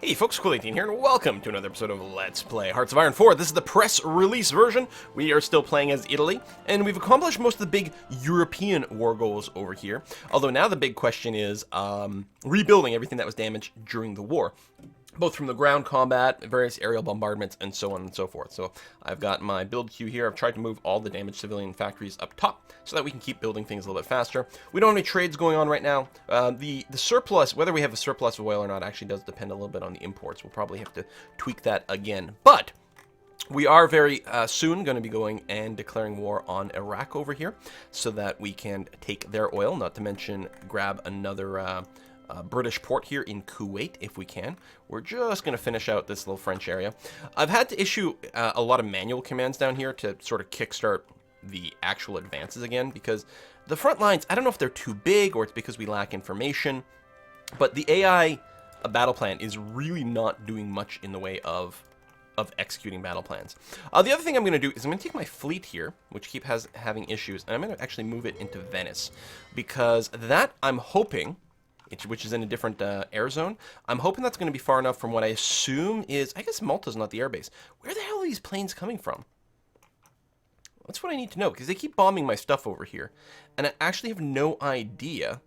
Hey folks, Consolidating here, and welcome to another episode of Let's Play Hearts of Iron 4. This is the press release version. We are still playing as Italy, and we've accomplished most of the big European war goals over here. Although now the big question is rebuilding everything that was damaged during the war, both from the ground combat, various aerial bombardments, and so on and so forth. So I've got my build queue here. I've tried to move all the damaged civilian factories up top so that we can keep building things a little bit faster. We don't have any trades going on right now. The surplus, whether we have a surplus of oil or not, actually does depend a little bit on the imports. We'll probably have to tweak that again. But we are very soon going to be going and declaring war on Iraq over here so that we can take their oil, not to mention grab another British port here in Kuwait if we can. We're just going to finish out this little French area. I've had to issue a lot of manual commands down here to sort of kickstart the actual advances again, because the front lines, I don't know if they're too big or it's because we lack information, but the AI battle plan is really not doing much in the way of executing battle plans. The other thing I'm going to do is I'm going to take my fleet here, which having issues, and I'm going to actually move it into Venice, because that I'm hoping, which is in a different air zone, I'm hoping that's going to be far enough from what I assume is, I guess Malta's not the airbase. Where the hell are these planes coming from? That's what I need to know, because they keep bombing my stuff over here, and I actually have no idea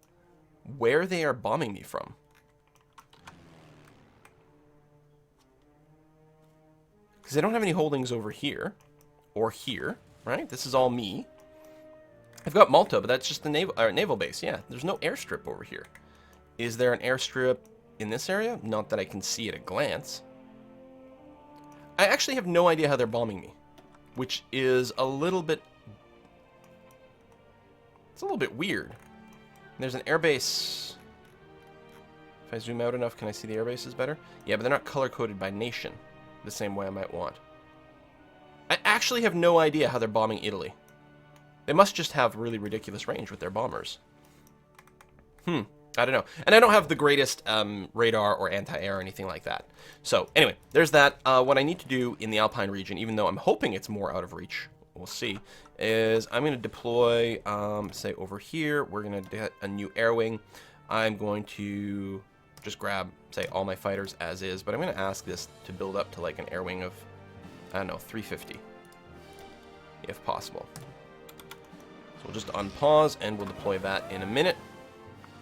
where they are bombing me from. Because I don't have any holdings over here, or here, right? This is all me. I've got Malta, but that's just the naval base, yeah. There's no airstrip over here. Is there an airstrip in this area? Not that I can see at a glance. I actually have no idea how they're bombing me, which is a little bit... It's a little bit weird. There's an airbase... If I zoom out enough, can I see the airbases better? Yeah, but they're not color-coded by nation the same way I might want. I actually have no idea how they're bombing Italy. They must just have really ridiculous range with their bombers. I don't know. And I don't have the greatest radar or anti-air or anything like that. So, anyway, there's that. What I need to do in the Alpine region, even though I'm hoping it's more out of reach, we'll see, is I'm going to deploy, say, over here. We're going to get a new air wing. I'm going to just grab, say, all my fighters as is, but I'm going to ask this to build up to, like, an air wing of, I don't know, 350, if possible. So we'll just unpause, and we'll deploy that in a minute.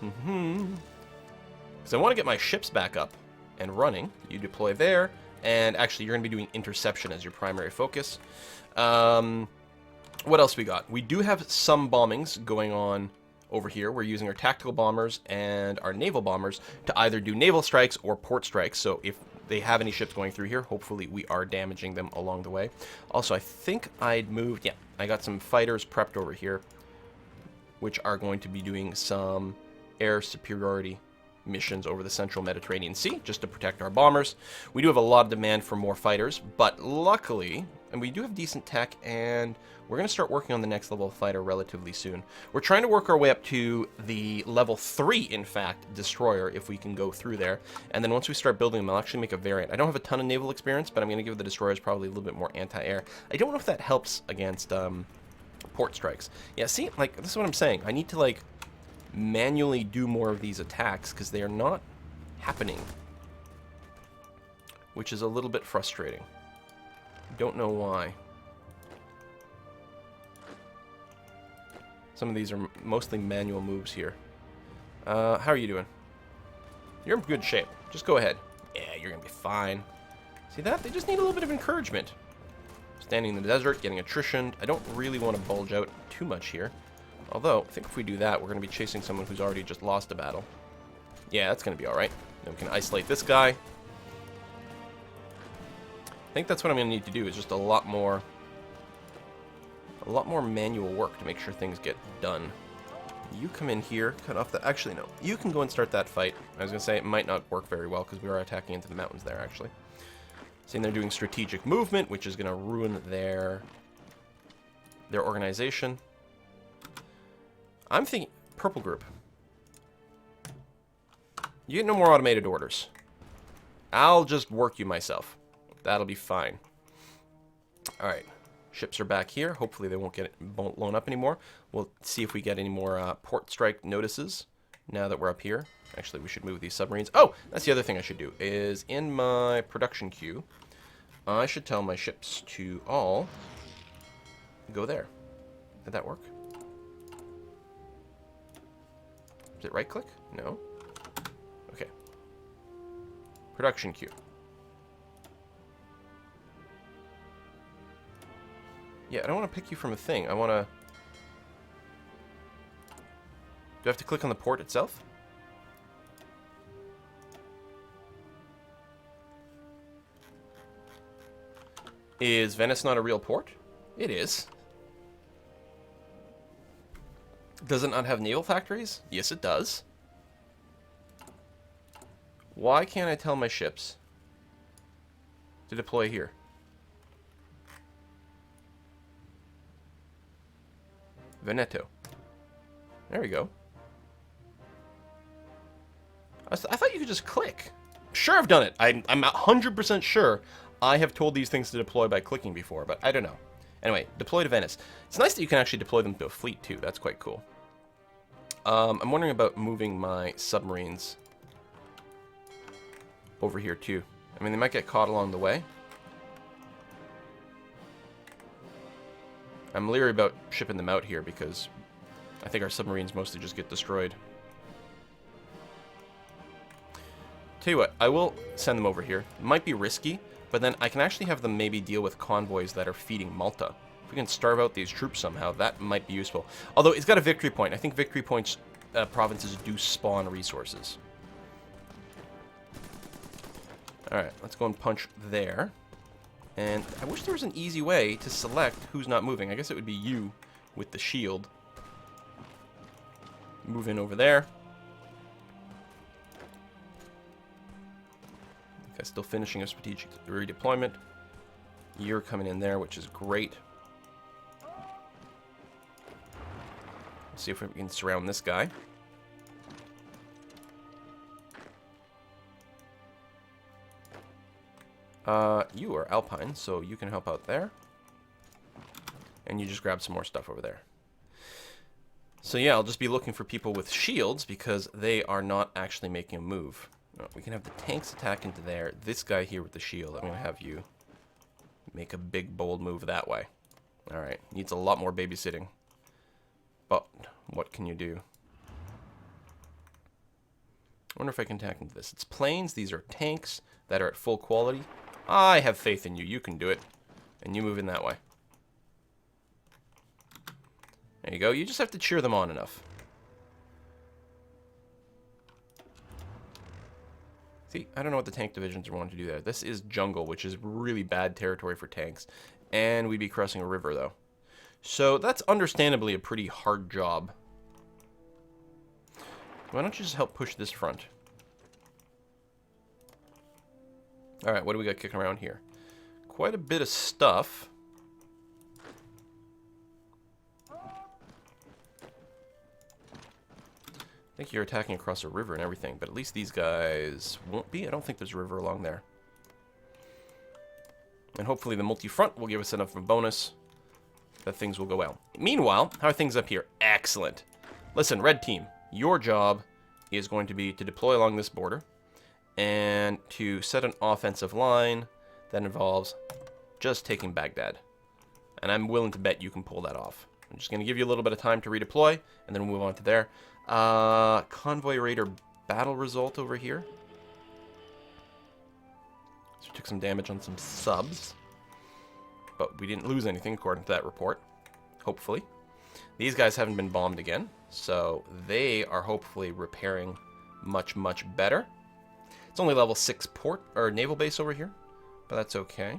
Because I want to get my ships back up and running. You deploy there, and actually you're going to be doing interception as your primary focus. What else we got? We do have some bombings going on over here. We're using our tactical bombers and our naval bombers to either do naval strikes or port strikes. So if they have any ships going through here, hopefully we are damaging them along the way. Also, I think I'd moved... Yeah, I got some fighters prepped over here, which are going to be doing some air superiority missions over the central Mediterranean Sea, just to protect our bombers. We do have a lot of demand for more fighters, but luckily, and we do have decent tech, and we're going to start working on the next level of fighter relatively soon. We're trying to work our way up to the level 3, in fact, destroyer, if we can go through there. And then once we start building them, I'll actually make a variant. I don't have a ton of naval experience, but I'm going to give the destroyers probably a little bit more anti-air. I don't know if that helps against port strikes. Yeah, see, like, this is what I'm saying. I need to, like, manually do more of these attacks because they are not happening, which is a little bit frustrating. Don't know why. Some of these are mostly manual moves here. How are you doing? You're in good shape. Just go ahead. Yeah, you're gonna be fine. See that? They just need a little bit of encouragement. Standing in the desert, getting attrition. I don't really want to bulge out too much here. Although, I think if we do that, we're going to be chasing someone who's already just lost a battle. Yeah, that's going to be alright. Then we can isolate this guy. I think that's what I'm going to need to do, is just a lot more manual work to make sure things get done. You come in here, cut off the... Actually, no. You can go and start that fight. I was going to say, it might not work very well, because we are attacking into the mountains there, actually. Seeing they're doing strategic movement, which is going to ruin their organization. I'm thinking purple group. You get no more automated orders. I'll just work you myself. That'll be fine. Alright. Ships are back here. Hopefully they won't get blown up anymore. We'll see if we get any more port strike notices now that we're up here. Actually, we should move these submarines. Oh, that's the other thing I should do, is in my production queue, I should tell my ships to all go there. Did that work? Is it right-click? No. Okay. Production queue. Yeah, I don't want to pick you from a thing. I want to... Do I have to click on the port itself? Is Venice not a real port? It is. Does it not have naval factories? Yes, it does. Why can't I tell my ships to deploy here? Veneto. There we go. I thought you could just click. Sure, I've done it. I'm 100% sure I have told these things to deploy by clicking before, but I don't know. Anyway, deploy to Venice. It's nice that you can actually deploy them to a fleet, too. That's quite cool. I'm wondering about moving my submarines over here, too. I mean, they might get caught along the way. I'm leery about shipping them out here because I think our submarines mostly just get destroyed. Tell you what, I will send them over here. It might be risky, but then I can actually have them maybe deal with convoys that are feeding Malta. If we can starve out these troops somehow, that might be useful. Although it's got a victory point. I think victory points provinces do spawn resources. Alright, let's go and punch there. And I wish there was an easy way to select who's not moving. I guess it would be you with the shield. Move in over there. Okay, still finishing a strategic redeployment. You're coming in there, which is great. Let's see if we can surround this guy. You are Alpine, so you can help out there. And you just grab some more stuff over there. So yeah, I'll just be looking for people with shields because they are not actually making a move. No, we can have the tanks attack into there. This guy here with the shield, I'm going to have you make a big, bold move that way. Alright, needs a lot more babysitting. But what can you do? I wonder if I can attack into this. It's planes. These are tanks that are at full quality. I have faith in you. You can do it. And you move in that way. There you go. You just have to cheer them on enough. See, I don't know what the tank divisions are wanting to do there. This is jungle, which is really bad territory for tanks. And we'd be crossing a river, though. So that's understandably a pretty hard job. Why don't you just help push this front? Alright, what do we got kicking around here? Quite a bit of stuff. I think you're attacking across a river and everything, but at least these guys won't be. I don't think there's a river along there. And hopefully the multi-front will give us enough of a bonus that things will go well. Meanwhile, how are things up here? Excellent. Listen, red team, your job is going to be to deploy along this border and to set an offensive line that involves just taking Baghdad. And I'm willing to bet you can pull that off. I'm just going to give you a little bit of time to redeploy, and then we'll move on to there. Convoy Raider battle result over here. So we took some damage on some subs. But we didn't lose anything according to that report. Hopefully. These guys haven't been bombed again. So they are hopefully repairing much, much better. It's only level 6 port or naval base over here. But that's okay.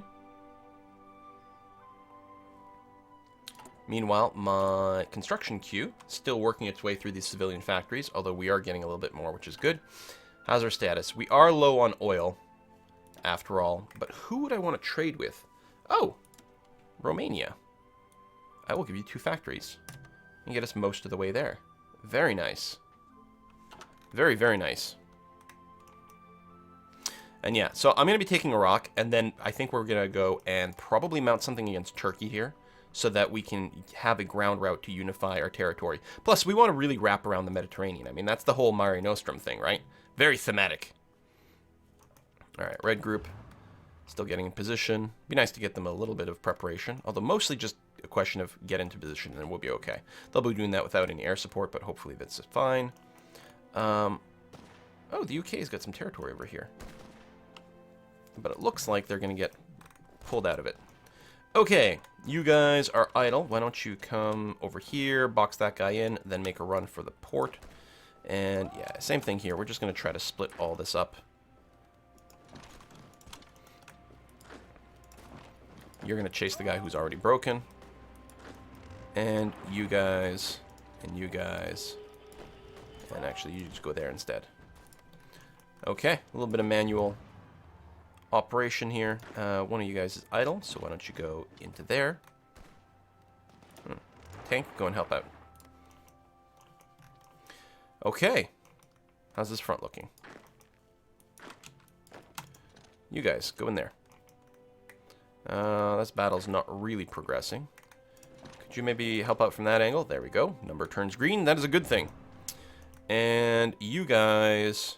Meanwhile, my construction queue still working its way through these civilian factories, although we are getting a little bit more, which is good. How's our status? We are low on oil, after all. But who would I want to trade with? Oh, Romania. I will give you 2 factories. And get us most of the way there. Very nice. Very, very nice. And yeah, so I'm going to be taking Iraq, and then I think we're going to go and probably mount something against Turkey here. so that we can have a ground route to unify our territory. Plus, we want to really wrap around the Mediterranean. I mean, that's the whole Mare Nostrum thing, right? Very thematic. All right, red group, still getting in position. Be nice to get them a little bit of preparation, although mostly just a question of get into position and we'll be okay. They'll be doing that without any air support, but hopefully that's fine. Oh, the UK's got some territory over here. But it looks like they're going to get pulled out of it. Okay, you guys are idle. Why don't you come over here, box that guy in, then make a run for the port. And yeah, same thing here. We're just going to try to split all this up. You're going to chase the guy who's already broken. And you guys, and you guys. And actually, you just go there instead. Okay, a little bit of manual operation here. One of you guys is idle, so why don't you go into there. Tank, go and help out. Okay. How's this front looking? You guys, go in there. This battle's not really progressing. Could you maybe help out from that angle? There we go. Number turns green. That is a good thing. And you guys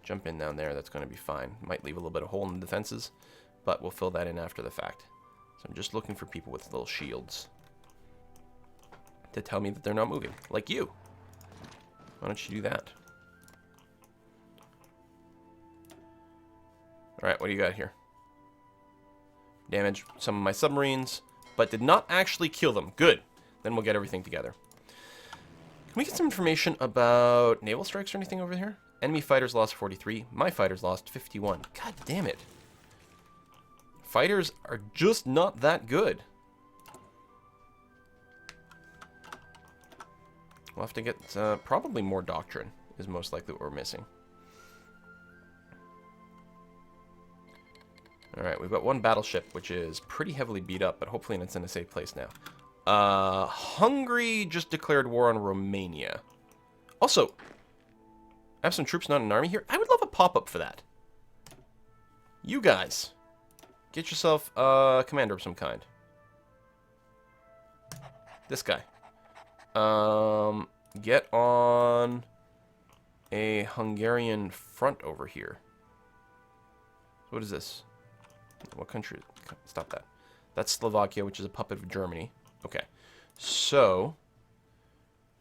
jump in down there. That's going to be fine. Might leave a little bit of hole in the defenses, but we'll fill that in after the fact. So I'm just looking for people with little shields to tell me that they're not moving, like you. Why don't you do that? Alright, what do you got here? Damaged some of my submarines, but did not actually kill them. Good. Then we'll get everything together. Can we get some information about naval strikes or anything over here? Enemy fighters lost 43. My fighters lost 51. God damn it. Fighters are just not that good. We'll have to get probably more doctrine is most likely what we're missing. Alright, we've got one battleship, which is pretty heavily beat up, but hopefully it's in a safe place now. Hungary just declared war on Romania. Also, I have some troops not in an army here. I would love a pop-up for that. You guys, get yourself a commander of some kind. This guy. Get on a Hungarian front over here. What is this? What country? Stop that. That's Slovakia, which is a puppet of Germany. Okay. So,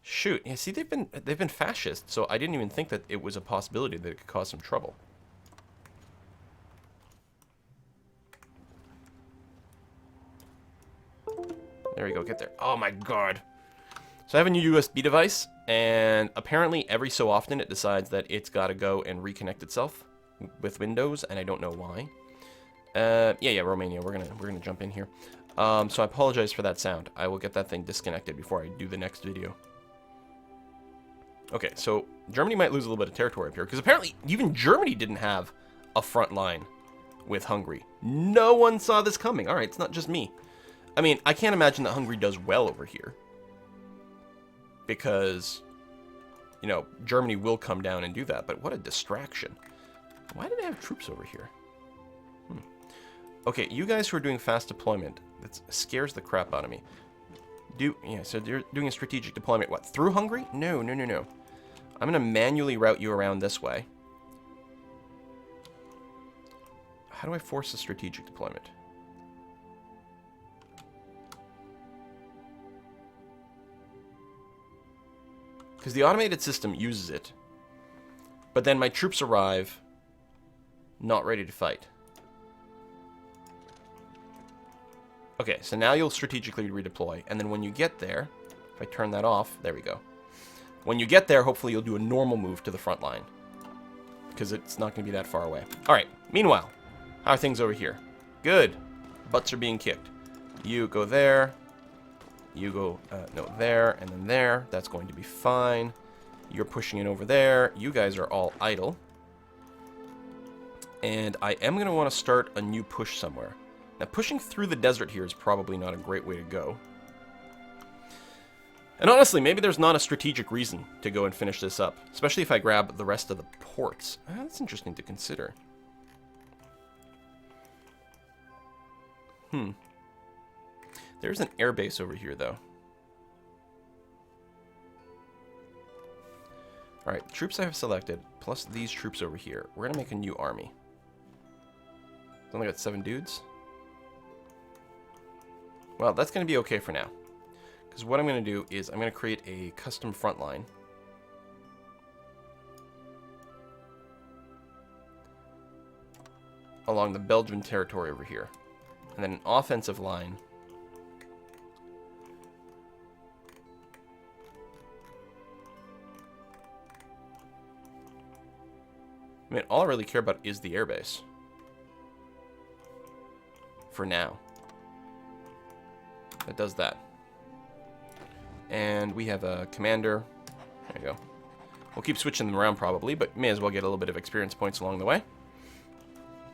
shoot. Yeah, see, they've been fascist, so I didn't even think that it was a possibility that it could cause some trouble. There we go. Get there. Oh my god. So I have a new USB device, and apparently every so often it decides that it's got to go and reconnect itself with Windows, and I don't know why. Yeah, Romania. We're gonna jump in here. So I apologize for that sound. I will get that thing disconnected before I do the next video. Okay, so Germany might lose a little bit of territory up here, because apparently even Germany didn't have a front line with Hungary. No one saw this coming. All right, it's not just me. I mean, I can't imagine that Hungary does well over here, because, you know, Germany will come down and do that, but what a distraction. Why do they have troops over here? Okay, you guys who are doing fast deployment, that scares the crap out of me. Yeah, so you're doing a strategic deployment, what, through Hungary? No. I'm going to manually route you around this way. How do I force a strategic deployment? Because the automated system uses it, but then my troops arrive not ready to fight. Okay, so now you'll strategically redeploy, and then when you get there, if I turn that off, there we go. When you get there, hopefully you'll do a normal move to the front line, because it's not going to be that far away. All right, meanwhile, how are things over here? Good. Butts are being kicked. You go there. You go, no, there, and then there. That's going to be fine. You're pushing in over there. You guys are all idle. And I am going to want to start a new push somewhere. Now, pushing through the desert here is probably not a great way to go. And honestly, maybe there's not a strategic reason to go and finish this up, especially if I grab the rest of the ports. That's interesting to consider. There's an air base over here, though. Alright, troops I have selected, plus these troops over here. We're going to make a new army. It's only got 7 dudes. Well, that's going to be okay for now. Because what I'm going to do is I'm going to create a custom front line. Along the Belgian territory over here. And then an offensive line. I mean, all I really care about is the airbase. For now. That does that. And we have a commander. There you go. We'll keep switching them around probably, but may as well get a little bit of experience points along the way.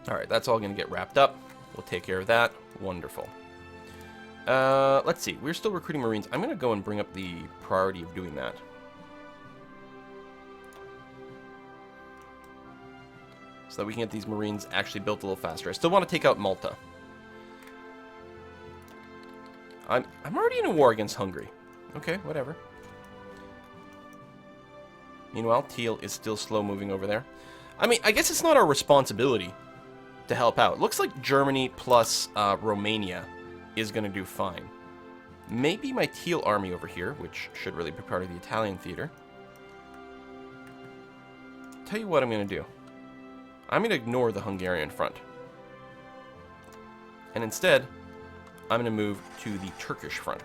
Alright, that's all going to get wrapped up. We'll take care of that. Wonderful. Let's see. We're still recruiting Marines. I'm going to go and bring up the priority of doing that. So that we can get these Marines actually built a little faster. I still want to take out Malta. I'm already in a war against Hungary. Okay, whatever. Meanwhile, Teal is still slow moving over there. I mean, I guess it's not our responsibility to help out. Looks like Germany plus Romania is going to do fine. Maybe my Teal army over here, which should really be part of the Italian theater. Tell you what I'm going to do. I'm going to ignore the Hungarian front. And instead, I'm going to move to the Turkish front.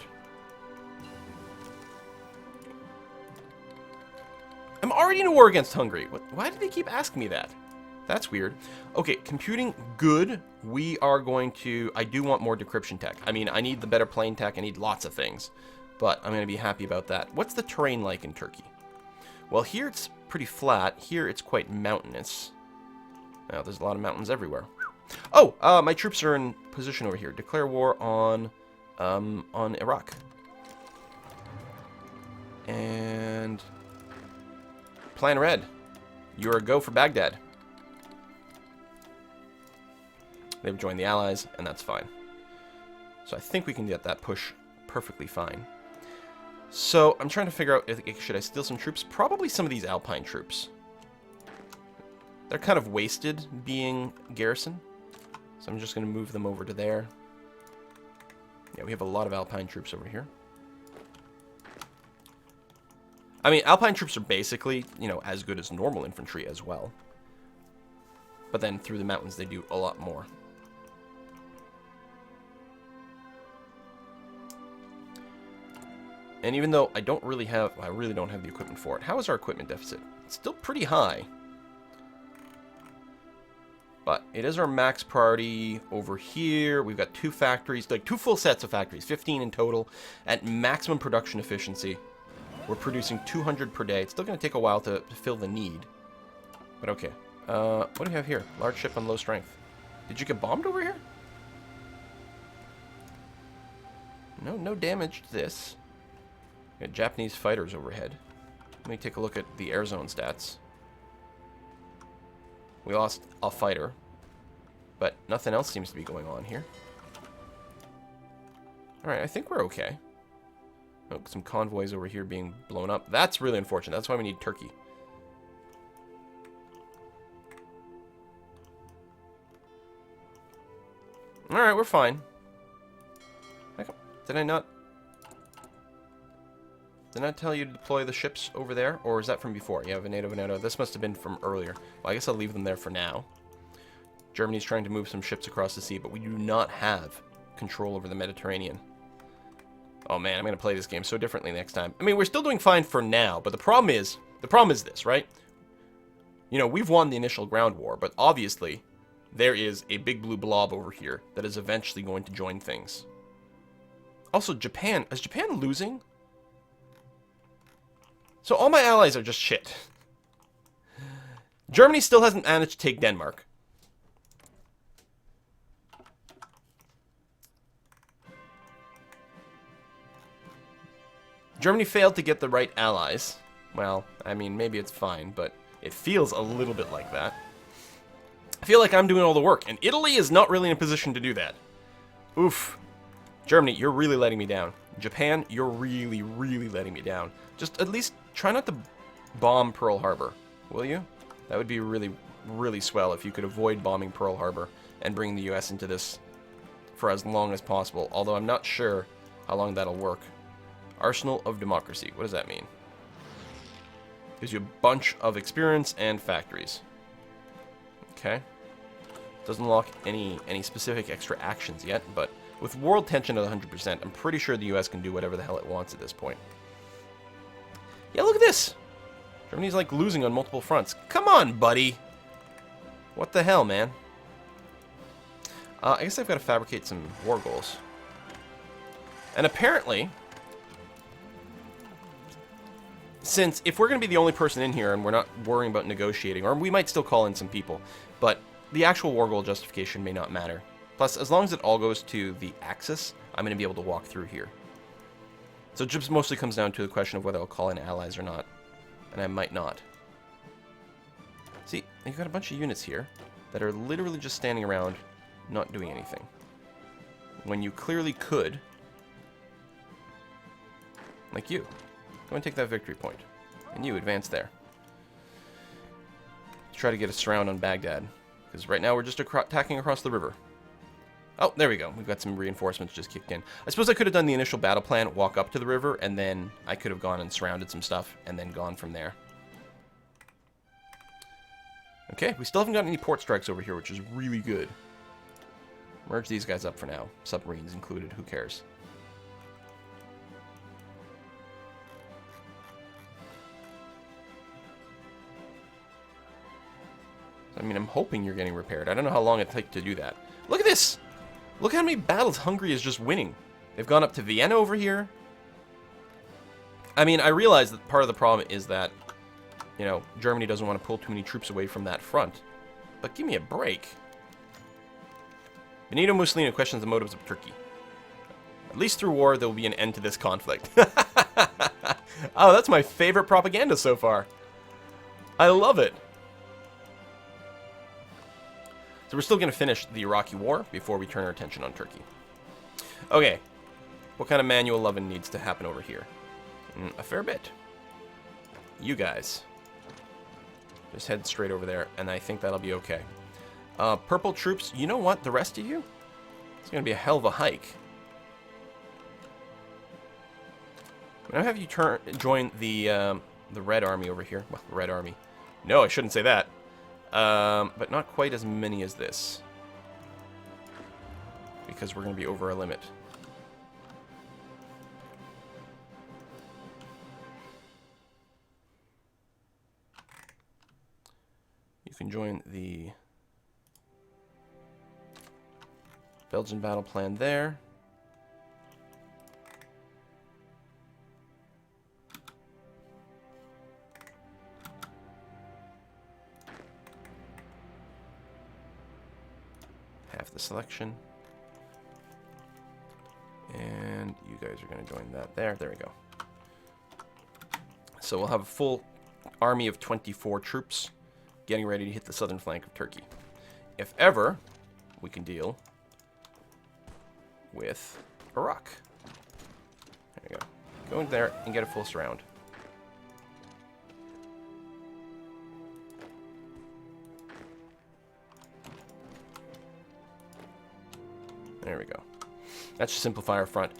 I'm already in a war against Hungary. Why do they keep asking me that? That's weird. Okay, computing, good. We are going to... I do want more decryption tech. I mean, I need the better plane tech. I need lots of things. But I'm going to be happy about that. What's the terrain like in Turkey? Well, here it's pretty flat. Here it's quite mountainous. Now, there's a lot of mountains everywhere. Oh, my troops are in position over here. Declare war on Iraq. And... Plan Red. You're a go for Baghdad. They've joined the Allies, and that's fine. So I think we can get that push perfectly fine. So I'm trying to figure out, should I steal some troops? Probably some of these Alpine troops. They're kind of wasted being garrison. So I'm just going to move them over to there. Yeah, we have a lot of Alpine troops over here. I mean, Alpine troops are basically, you know, as good as normal infantry as well. But then through the mountains, they do a lot more. And even though I don't really have, I really don't have the equipment for it. How is our equipment deficit? It's still pretty high. But it is our max priority over here. We've got 2 factories, like 2 full sets of factories, 15 in total, at maximum production efficiency. We're producing 200 per day. It's still going to take a while to fill the need. But okay. What do we have here? Large ship on low strength. Did you get bombed over here? No damage to this. We got Japanese fighters overhead. Let me take a look at the air zone stats. We lost a fighter. But nothing else seems to be going on here. Alright, I think we're okay. Oh, some convoys over here being blown up. That's really unfortunate. That's why we need Turkey. Alright, we're fine. Did I not tell you to deploy the ships over there? Or is that from before? Yeah, Veneto. This must have been from earlier. Well, I guess I'll leave them there for now. Germany's trying to move some ships across the sea, but we do not have control over the Mediterranean. Oh man, I'm going to play this game so differently next time. I mean, we're still doing fine for now, but the problem is this, right? You know, we've won the initial ground war, but obviously there is a big blue blob over here that is eventually going to join things. Also, Japan. Is Japan losing? So all my allies are just shit. Germany still hasn't managed to take Denmark. Germany failed to get the right allies. Well, I mean, maybe it's fine, but it feels a little bit like that. I feel like I'm doing all the work, and Italy is not really in a position to do that. Oof. Germany, you're really letting me down. Japan, you're really, really letting me down. Just at least try not to bomb Pearl Harbor, will you? That would be really, really swell if you could avoid bombing Pearl Harbor and bring the US into this for as long as possible, although I'm not sure how long that'll work. Arsenal of Democracy, what does that mean? Gives you a bunch of experience and factories. Okay. Doesn't unlock any specific extra actions yet, but with world tension at 100%, I'm pretty sure the US can do whatever the hell it wants at this point. Yeah, look at this! Germany's like losing on multiple fronts. Come on, buddy! What the hell, man? I guess I've got to fabricate some war goals. And apparently, since if we're going to be the only person in here and we're not worrying about negotiating, or we might still call in some people, but the actual war goal justification may not matter. Plus, as long as it all goes to the Axis, I'm going to be able to walk through here. So it just mostly comes down to the question of whether I'll call in allies or not. And I might not. See, you've got a bunch of units here that are literally just standing around, not doing anything. When you clearly could, like you, go and take that victory point. And you, advance there. Try to get a surround on Baghdad. Because right now we're just attacking across the river. Oh, there we go. We've got some reinforcements just kicked in. I suppose I could have done the initial battle plan, walk up to the river, and then I could have gone and surrounded some stuff, and then gone from there. Okay, we still haven't got any port strikes over here, which is really good. Merge these guys up for now. Submarines included, who cares? I mean, I'm hoping you're getting repaired. I don't know how long it'll take to do that. Look at this! Look how many battles Hungary is just winning. They've gone up to Vienna over here. I mean, I realize that part of the problem is that, you know, Germany doesn't want to pull too many troops away from that front. But give me a break. Benito Mussolini questions the motives of Turkey. At least through war, there will be an end to this conflict. Oh, that's my favorite propaganda so far. I love it. So we're still going to finish the Iraqi war before we turn our attention on Turkey. Okay. What kind of manual loving needs to happen over here? A fair bit. You guys. Just head straight over there, and I think that'll be okay. Purple troops, you know what? The rest of you? It's going to be a hell of a hike. I'm going to have you join the Red Army over here. Well, the Red Army. No, I shouldn't say that. But not quite as many as this. Because we're going to be over our limit. You can join the Belgian battle plan there. Half the selection. And you guys are going to join that there. There we go. So we'll have a full army of 24 troops getting ready to hit the southern flank of Turkey. If ever we can deal with Iraq. There we go. Go in there and get a full surround. There we go. That should simplify our front.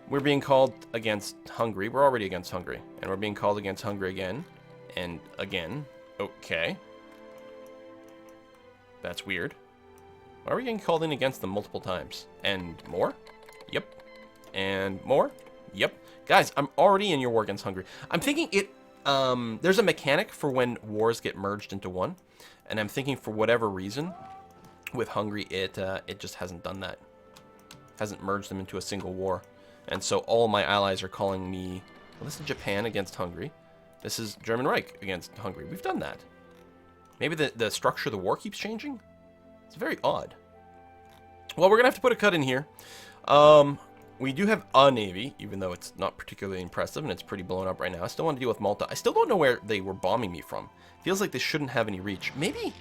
We're being called against Hungary. We're already against Hungary. And we're being called against Hungary again. And again. Okay. That's weird. Why are we getting called in against them multiple times? And more? Yep. And more? Yep. Guys, I'm already in your war against Hungary. I'm thinking there's a mechanic for when wars get merged into one. And I'm thinking for whatever reason, with Hungary, it just hasn't done that. Hasn't merged them into a single war. And so all my allies are calling me... Well, this is Japan against Hungary. This is German Reich against Hungary. We've done that. Maybe the structure of the war keeps changing? It's very odd. Well, we're going to have to put a cut in here. We do have a navy, even though it's not particularly impressive and it's pretty blown up right now. I still want to deal with Malta. I still don't know where they were bombing me from. Feels like they shouldn't have any reach. Maybe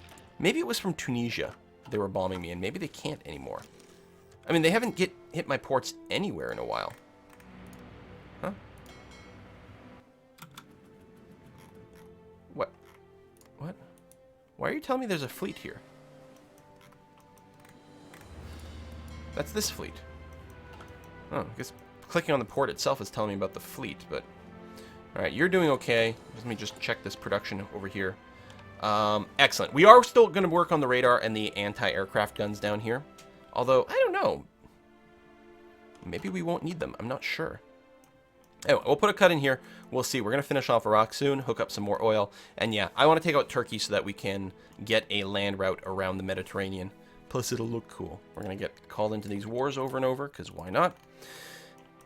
it was from Tunisia they were bombing me, and maybe they can't anymore. I mean, they haven't hit my ports anywhere in a while. Huh? What? What? Why are you telling me there's a fleet here? That's this fleet. Oh, I guess clicking on the port itself is telling me about the fleet, but... Alright, you're doing okay. Let me just check this production over here. Excellent. We are still going to work on the radar and the anti-aircraft guns down here. Although, I don't know. Maybe we won't need them. I'm not sure. Anyway, we'll put a cut in here. We'll see. We're going to finish off Iraq soon, hook up some more oil. And yeah, I want to take out Turkey so that we can get a land route around the Mediterranean. Plus, it'll look cool. We're going to get called into these wars over and over, because why not?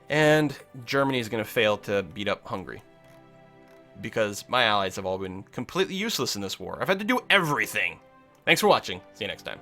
And Germany is going to fail to beat up Hungary. Because my allies have all been completely useless in this war. I've had to do everything. Thanks for watching. See you next time.